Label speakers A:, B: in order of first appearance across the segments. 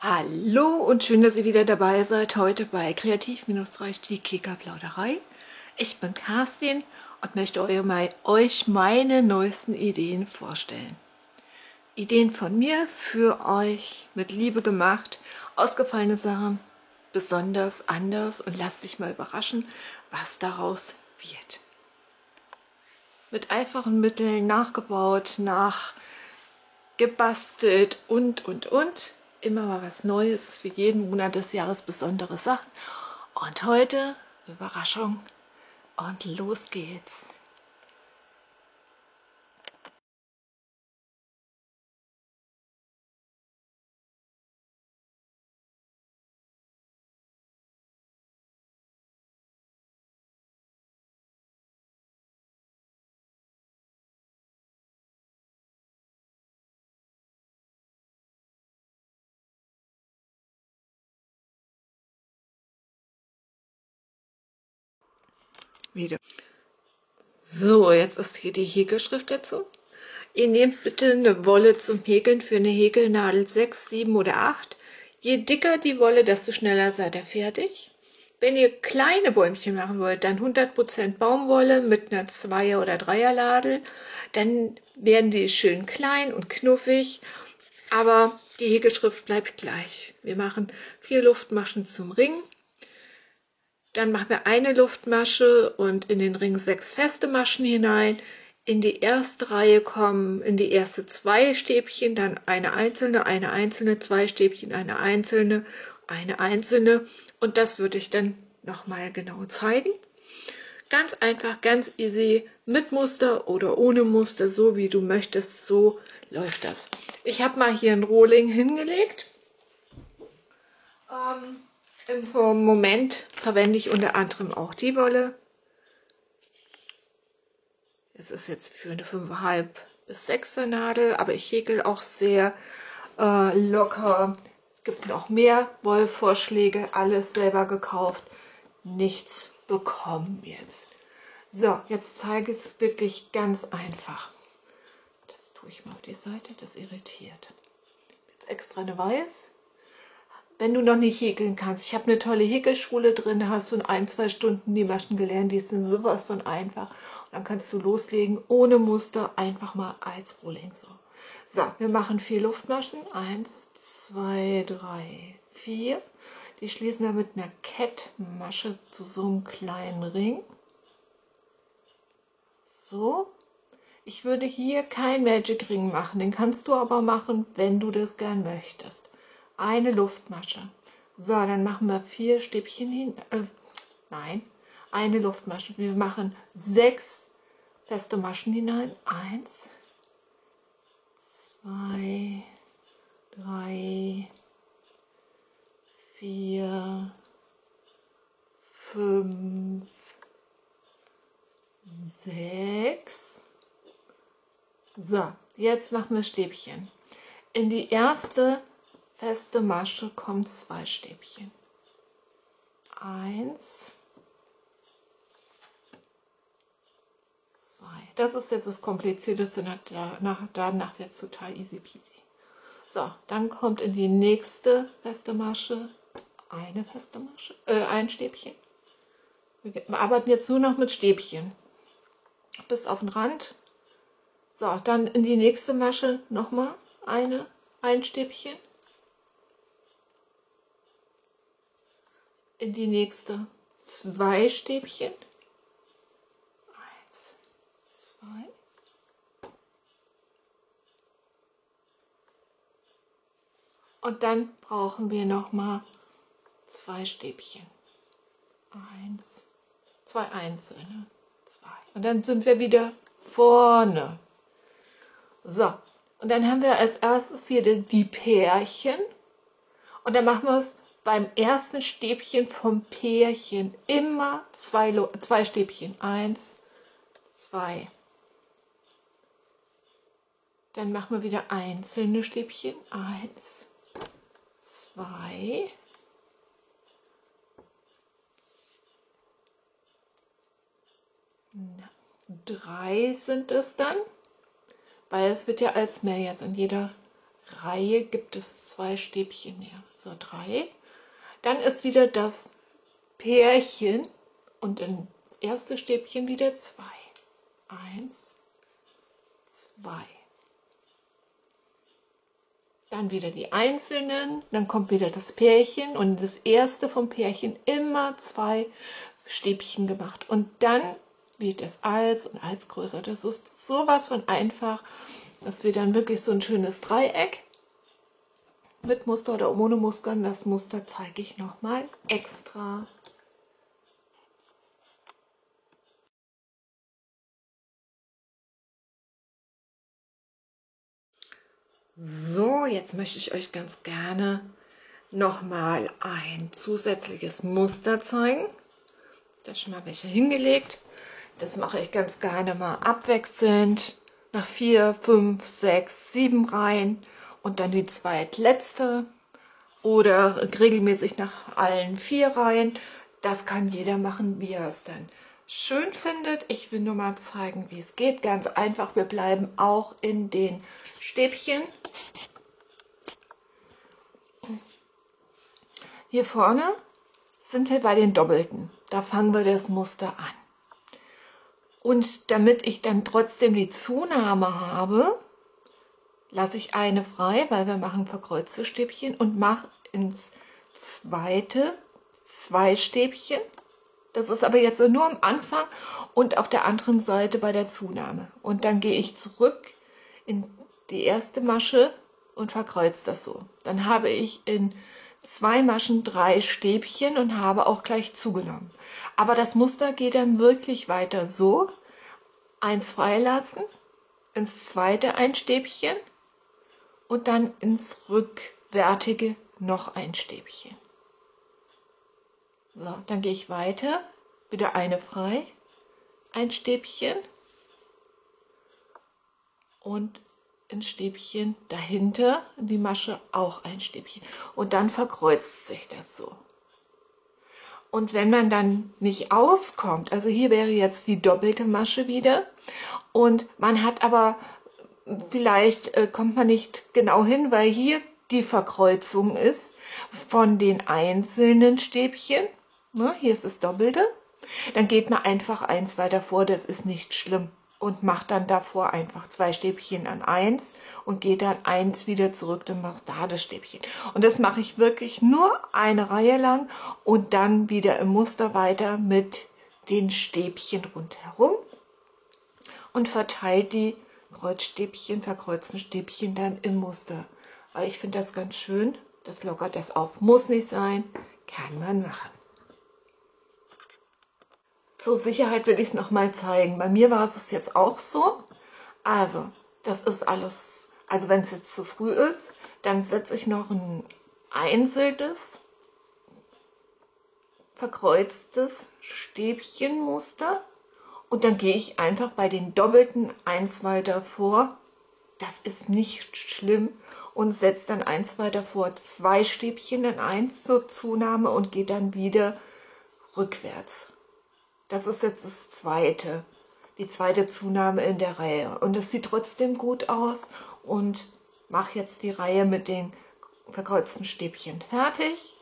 A: Hallo und schön, dass ihr wieder dabei seid, heute bei Kreativ-Reich die Kika-Plauderei. Ich bin Kerstin und möchte euch meine neuesten Ideen vorstellen. Ideen von mir für euch, mit Liebe gemacht, ausgefallene Sachen, besonders anders, und lasst dich mal überraschen, was daraus wird. Mit einfachen Mitteln nachgebaut, nachgebastelt und. Immer mal was Neues, für jeden Monat des Jahres besondere Sachen. Und heute, Überraschung, und los geht's. Wieder. So, jetzt ist hier die Häkelschrift dazu. Ihr nehmt bitte eine Wolle zum Häkeln für eine Häkelnadel 6, 7 oder 8. Je dicker die Wolle, desto schneller seid ihr fertig. Wenn ihr kleine Bäumchen machen wollt, dann 100% Baumwolle mit einer 2er oder 3er Nadel. Dann werden die schön klein und knuffig, aber die Häkelschrift bleibt gleich. Wir machen 4 Luftmaschen zum Ring. Dann machen wir eine Luftmasche und in den Ring 6 feste Maschen hinein. In die erste Reihe kommen in die erste 2 Stäbchen, dann eine einzelne, 2 Stäbchen, eine einzelne. Und das würde ich dann nochmal genau zeigen. Ganz einfach, ganz easy, mit Muster oder ohne Muster, so wie du möchtest, so läuft das. Ich habe mal hier einen Rohling hingelegt. Im Moment verwende ich unter anderem auch die Wolle. Es ist jetzt für eine 5,5 bis 6er Nadel, aber ich häkel auch sehr locker. Gibt noch mehr Wollvorschläge, alles selber gekauft, nichts bekommen jetzt. So, jetzt zeige ich es wirklich ganz einfach. Das tue ich mal auf die Seite, das irritiert. Jetzt extra eine Weiß. Wenn du noch nicht häkeln kannst, ich habe eine tolle Häkelschule drin, da hast du in 1-2 Stunden die Maschen gelernt, die sind sowas von einfach. Und dann kannst du loslegen, ohne Muster, einfach mal als Rohling. So, wir machen 4 Luftmaschen, 1, 2, 3, 4. Die schließen wir mit einer Kettmasche zu so einem kleinen Ring. So, ich würde hier kein Magic Ring machen, den kannst du aber machen, wenn du das gern möchtest. Eine Luftmasche. So, dann machen wir 4 Stäbchen hin. Nein, eine Luftmasche. Wir machen 6 feste Maschen hinein. 1, 2, 3, 4, 5, 6. So, jetzt machen wir Stäbchen. In die erste feste Masche kommen 2 Stäbchen. 1, 2. Das ist jetzt das Komplizierteste, danach wird es total easy peasy. So, dann kommt in die nächste feste Masche ein Stäbchen. Wir arbeiten jetzt nur noch mit Stäbchen. Bis auf den Rand. So, dann in die nächste Masche nochmal ein Stäbchen. In die nächste 2 Stäbchen. 1, 2. Und dann brauchen wir noch mal 2 Stäbchen. 1, 2 einzelne, 2. Und dann sind wir wieder vorne. So, und dann haben wir als erstes hier die Pärchen. Und dann machen wir es beim ersten Stäbchen vom Pärchen immer 2 Stäbchen. 1, 2. Dann machen wir wieder einzelne Stäbchen. 1, 2. 3 sind es dann, weil es wird ja als mehr jetzt in jeder Reihe gibt es 2 Stäbchen mehr. So, 3. Dann ist wieder das Pärchen und ins erste Stäbchen wieder 2. 1, 2. Dann wieder die einzelnen, dann kommt wieder das Pärchen und das erste vom Pärchen immer 2 Stäbchen gemacht. Und dann wird das als und als größer. Das ist sowas von einfach, dass wir dann wirklich so ein schönes Dreieck mit Muster oder ohne Mustern. Das Muster zeige ich nochmal extra. So, jetzt möchte ich euch ganz gerne nochmal ein zusätzliches Muster zeigen. Da schon mal welche hingelegt. Das mache ich ganz gerne mal abwechselnd nach 4, 5, 6, 7 Reihen und dann die zweitletzte oder regelmäßig nach allen 4 Reihen. Das kann jeder machen, wie er es dann schön findet. Ich will nur mal zeigen, wie es geht. Ganz einfach, wir bleiben auch in den Stäbchen. Hier vorne sind wir bei den Doppelten. Da fangen wir das Muster an. Und damit ich dann trotzdem die Zunahme habe, lasse ich eine frei, weil wir machen verkreuzte Stäbchen und mache ins zweite 2 Stäbchen. Das ist aber jetzt nur am Anfang und auf der anderen Seite bei der Zunahme. Und dann gehe ich zurück in die erste Masche und verkreuze das so. Dann habe ich in 2 Maschen 3 Stäbchen und habe auch gleich zugenommen. Aber das Muster geht dann wirklich weiter so. 1 freilassen, ins zweite ein Stäbchen und dann ins rückwärtige noch ein Stäbchen. So, dann gehe ich weiter, wieder eine frei, ein Stäbchen und ins Stäbchen dahinter, in die Masche auch ein Stäbchen. Und dann verkreuzt sich das so. Und wenn man dann nicht auskommt, also hier wäre jetzt die doppelte Masche wieder und man hat aber, vielleicht kommt man nicht genau hin, weil hier die Verkreuzung ist von den einzelnen Stäbchen. Ne, hier ist das Doppelte. Dann geht man einfach 1 weiter vor, das ist nicht schlimm. Und macht dann davor einfach 2 Stäbchen an 1 und geht dann 1 wieder zurück und macht da das Stäbchen. Und das mache ich wirklich nur eine Reihe lang und dann wieder im Muster weiter mit den Stäbchen rundherum und verteilt die Kreuzstäbchen, verkreuzten Stäbchen dann im Muster. Weil ich finde das ganz schön, das lockert das auf. Muss nicht sein, kann man machen. Zur Sicherheit will ich es nochmal zeigen. Bei mir war es jetzt auch so. Also, das ist alles, also wenn es jetzt zu früh ist, dann setze ich noch ein einzelnes, verkreuztes Stäbchenmuster und dann gehe ich einfach bei den Doppelten 1 weiter vor. Das ist nicht schlimm und setze dann 1 weiter vor, 2 Stäbchen in 1 zur Zunahme und gehe dann wieder rückwärts. Das ist jetzt das zweite, die zweite Zunahme in der Reihe. Und es sieht trotzdem gut aus und mache jetzt die Reihe mit den verkreuzten Stäbchen fertig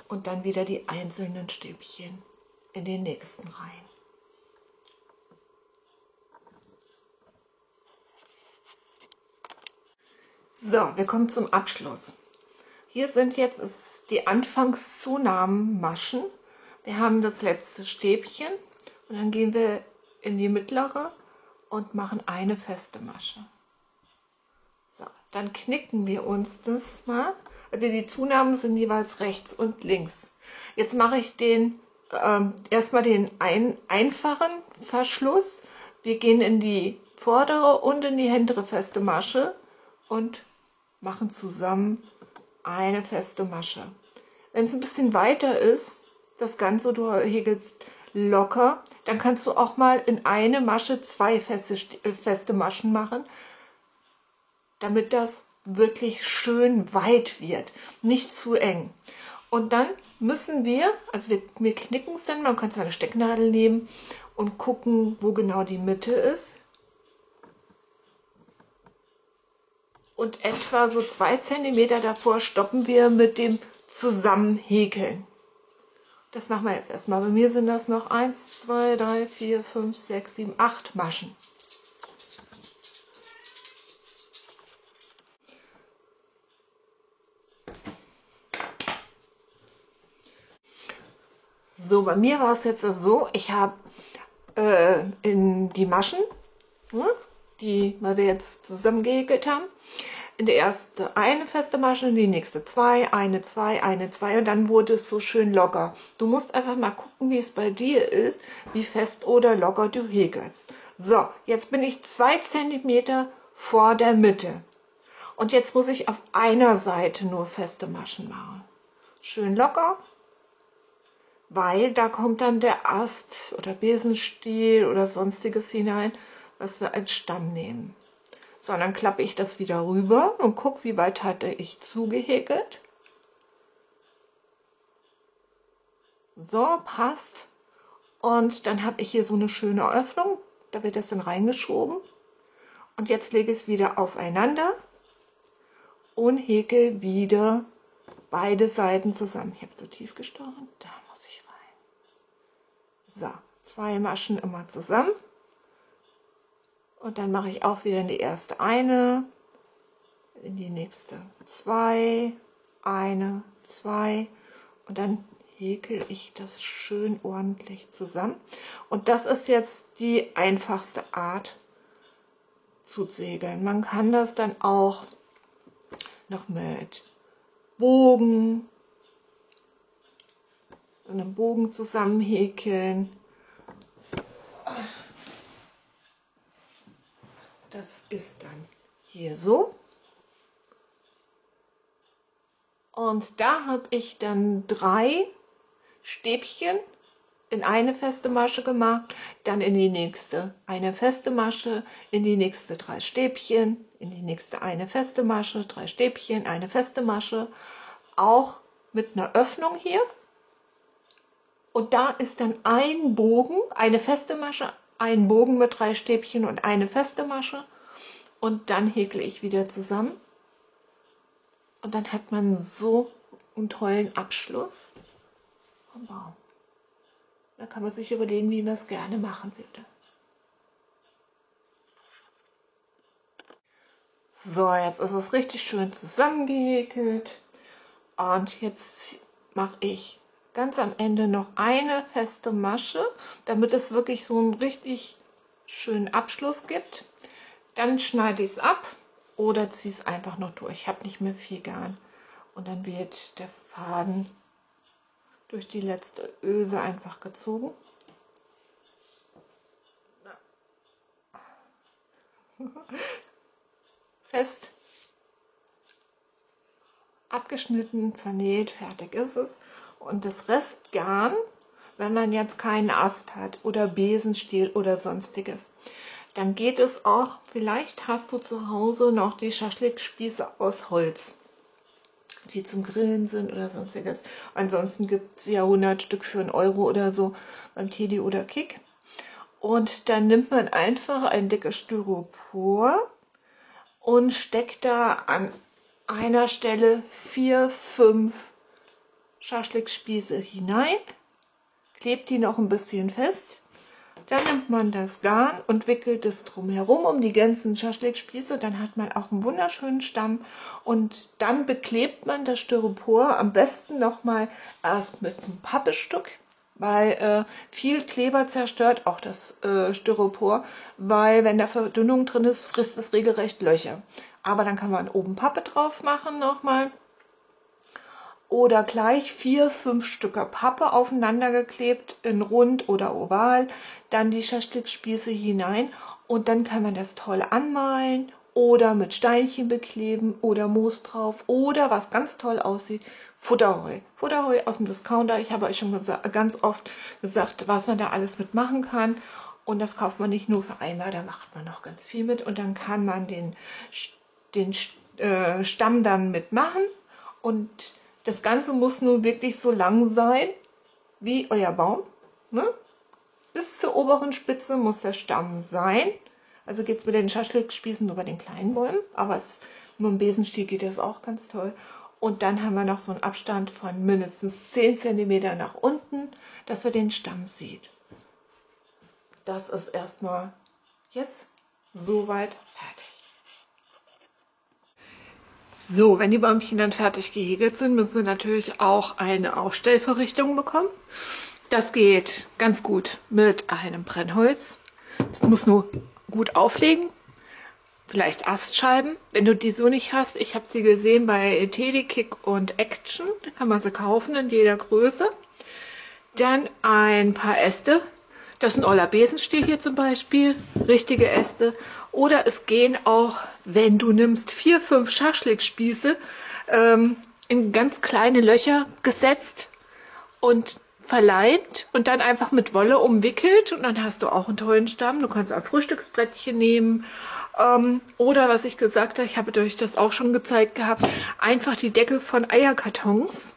A: und dann wieder die einzelnen Stäbchen in den nächsten Reihen. So, wir kommen zum Abschluss. Hier sind jetzt die Anfangszunahmenmaschen. Wir haben das letzte Stäbchen und dann gehen wir in die mittlere und machen eine feste Masche. So, dann knicken wir uns das mal. Also die Zunahmen sind jeweils rechts und links. Jetzt mache ich erstmal den einfachen Verschluss. Wir gehen in die vordere und in die hintere feste Masche und machen zusammen eine feste Masche. Wenn es ein bisschen weiter ist, das Ganze, du häkelst locker, dann kannst du auch mal in eine Masche 2 feste Maschen machen, damit das wirklich schön weit wird, nicht zu eng. Und dann müssen wir, also wir knicken es dann, man kann eine Stecknadel nehmen und gucken, wo genau die Mitte ist. Und etwa so 2 cm davor stoppen wir mit dem Zusammenhäkeln. Das machen wir jetzt erstmal. Bei mir sind das noch 1, 2, 3, 4, 5, 6, 7, 8 Maschen. So, bei mir war es jetzt so, ich habe in die Maschen, ne, die wir jetzt zusammengehäkelt haben, in der erste eine feste Masche, in die nächste zwei, eine, zwei und dann wurde es so schön locker. Du musst einfach mal gucken, wie es bei dir ist, wie fest oder locker du häkelst. So, jetzt bin ich 2 cm vor der Mitte und jetzt muss ich auf einer Seite nur feste Maschen machen. Schön locker. Weil da kommt dann der Ast oder Besenstiel oder sonstiges hinein, was wir als Stamm nehmen. So, dann klappe ich das wieder rüber und gucke, wie weit hatte ich zugehäkelt. So, passt. Und dann habe ich hier so eine schöne Öffnung, da wird das dann reingeschoben. Und jetzt lege ich es wieder aufeinander und häkel wieder beide Seiten zusammen. Ich habe so tief gestochen, da muss ich rein. So, 2 Maschen immer zusammen. Und dann mache ich auch wieder in die erste eine, in die nächste 2, eine, 2 und dann häkel ich das schön ordentlich zusammen. Und das ist jetzt die einfachste Art zu segeln. Man kann das dann auch noch mit Bogen, so einen Bogen zusammenhäkeln. Das ist dann hier so. Und da habe ich dann 3 Stäbchen in eine feste Masche gemacht, dann in die nächste eine feste Masche, in die nächste 3 Stäbchen, in die nächste eine feste Masche, 3 Stäbchen, eine feste Masche, auch mit einer Öffnung hier. Und da ist dann ein Bogen, eine feste Masche, ein Bogen mit 3 Stäbchen und eine feste Masche. Und dann häkle ich wieder zusammen. Und dann hat man so einen tollen Abschluss vom Baum. Da kann man sich überlegen, wie man es gerne machen würde. So, jetzt ist es richtig schön zusammengehäkelt. Und jetzt mache ich ganz am Ende noch eine feste Masche, damit es wirklich so einen richtig schönen Abschluss gibt. Dann schneide ich es ab oder ziehe es einfach noch durch. Ich habe nicht mehr viel Garn. Und dann wird der Faden durch die letzte Öse einfach gezogen. Fest, abgeschnitten, vernäht, fertig ist es. Und das Restgarn, wenn man jetzt keinen Ast hat oder Besenstiel oder sonstiges, dann geht es auch, vielleicht hast du zu Hause noch die Schaschlikspieße aus Holz, die zum Grillen sind oder sonstiges. Ansonsten gibt es ja 100 Stück für 1 Euro oder so beim Teddy oder Kick. Und dann nimmt man einfach ein dickes Styropor und steckt da an einer Stelle 4, 5 Schaschlikspieße hinein, klebt die noch ein bisschen fest. Dann nimmt man das Garn und wickelt es drumherum um die ganzen Schaschlikspieße. Dann hat man auch einen wunderschönen Stamm. Und dann beklebt man das Styropor am besten nochmal erst mit einem Pappestück, weil viel Kleber zerstört auch das Styropor, weil wenn da Verdünnung drin ist, frisst es regelrecht Löcher. Aber dann kann man oben Pappe drauf machen nochmal. Oder gleich 4, 5 Stücke Pappe aufeinander geklebt, in rund oder oval, dann die Schaschlikspieße hinein und dann kann man das toll anmalen oder mit Steinchen bekleben oder Moos drauf oder was ganz toll aussieht, Futterheu. Futterheu aus dem Discounter, ich habe euch schon ganz oft gesagt, was man da alles mitmachen kann und das kauft man nicht nur für einmal, da macht man noch ganz viel mit und dann kann man den Stamm dann mitmachen und das Ganze muss nun wirklich so lang sein wie euer Baum. Ne? Bis zur oberen Spitze muss der Stamm sein. Also geht es mit den Schaschlikspießen nur bei den kleinen Bäumen. Aber Mit dem Besenstiel geht das auch ganz toll. Und dann haben wir noch so einen Abstand von mindestens 10 cm nach unten, dass wir den Stamm sieht. Das ist erstmal jetzt soweit fertig. So, wenn die Bäumchen dann fertig gehegelt sind, müssen sie natürlich auch eine Aufstellverrichtung bekommen. Das geht ganz gut mit einem Brennholz. Das muss nur gut auflegen. Vielleicht Astscheiben, wenn du die so nicht hast. Ich habe sie gesehen bei Telekick und Action. Da kann man sie kaufen in jeder Größe. Dann ein paar Äste. Das ist ein oller Besenstiel hier zum Beispiel. Richtige Äste. Oder es gehen auch, wenn du nimmst, 4, 5 Schaschlikspieße in ganz kleine Löcher gesetzt und verleimt und dann einfach mit Wolle umwickelt und dann hast du auch einen tollen Stamm. Du kannst ein Frühstücksbrettchen nehmen oder was ich gesagt habe, ich habe euch das auch schon gezeigt gehabt, einfach die Deckel von Eierkartons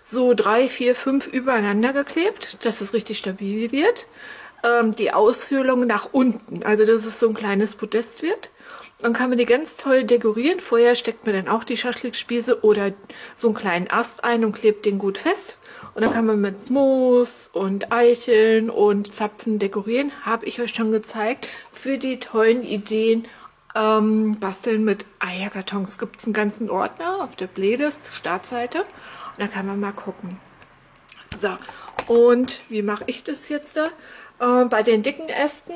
A: so 3, 4, 5 übereinander geklebt, dass es richtig stabil wird. Die Aushöhlung nach unten, also dass es so ein kleines Podest wird. Dann kann man die ganz toll dekorieren. Vorher steckt man dann auch die Schaschlikspieße oder so einen kleinen Ast ein und klebt den gut fest. Und dann kann man mit Moos und Eicheln und Zapfen dekorieren. Habe ich euch schon gezeigt. Für die tollen Ideen basteln mit Eierkartons gibt es einen ganzen Ordner auf der Playlist, Startseite. Und da kann man mal gucken. So, und wie mache ich das jetzt da? Bei den dicken Ästen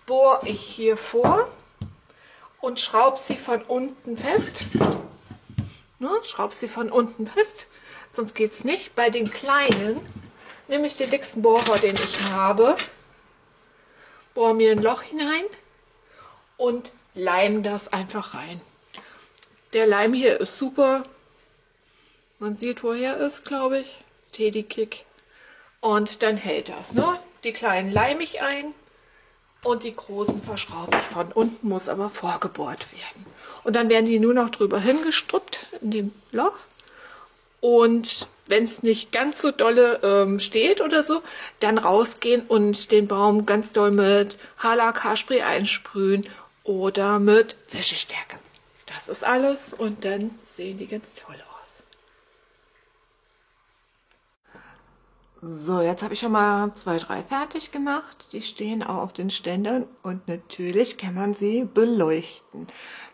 A: bohre ich hier vor und schraube sie von unten fest. Ne, schraube sie von unten fest, sonst geht es nicht. Bei den kleinen nehme ich den dicksten Bohrer, den ich habe, bohre mir ein Loch hinein und leime das einfach rein. Der Leim hier ist super. Man sieht, wo er ist, glaube ich. Telekick. Und dann hält das. Ne? Die kleinen leime ich ein und die großen verschraube ich von unten, muss aber vorgebohrt werden. Und dann werden die nur noch drüber hingestruppt in dem Loch. Und wenn es nicht ganz so dolle steht oder so, dann rausgehen und den Baum ganz doll mit HLK-Spray einsprühen oder mit Wäschestärke. Das ist alles und dann sehen die ganz toll aus. So, jetzt habe ich schon mal 2, 3 fertig gemacht. Die stehen auch auf den Ständern und natürlich kann man sie beleuchten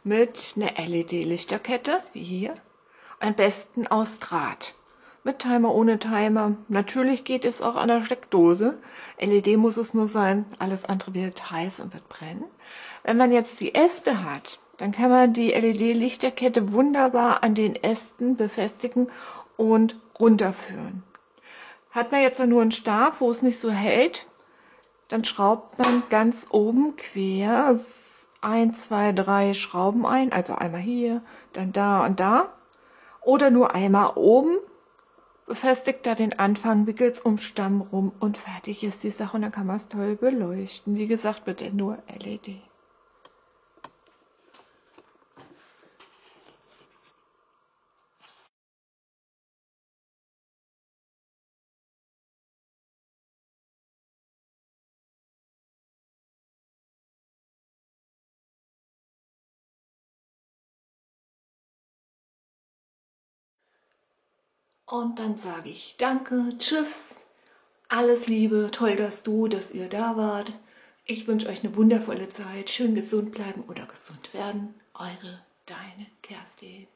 A: mit einer LED-Lichterkette, wie hier. Am besten aus Draht. Mit Timer, ohne Timer. Natürlich geht es auch an der Steckdose. LED muss es nur sein, alles andere wird heiß und wird brennen. Wenn man jetzt die Äste hat, dann kann man die LED-Lichterkette wunderbar an den Ästen befestigen und runterführen. Hat man jetzt nur einen Stab, wo es nicht so hält, dann schraubt man ganz oben quer 1, 2, 3 Schrauben ein, also einmal hier, dann da und da. Oder nur einmal oben, befestigt da den Anfang, wickelt es um Stamm rum und fertig ist die Sache und dann kann man es toll beleuchten. Wie gesagt, bitte nur LED. Und dann sage ich danke, tschüss, alles Liebe, toll, dass ihr da wart. Ich wünsche euch eine wundervolle Zeit, schön gesund bleiben oder gesund werden. Eure, deine Kerstin.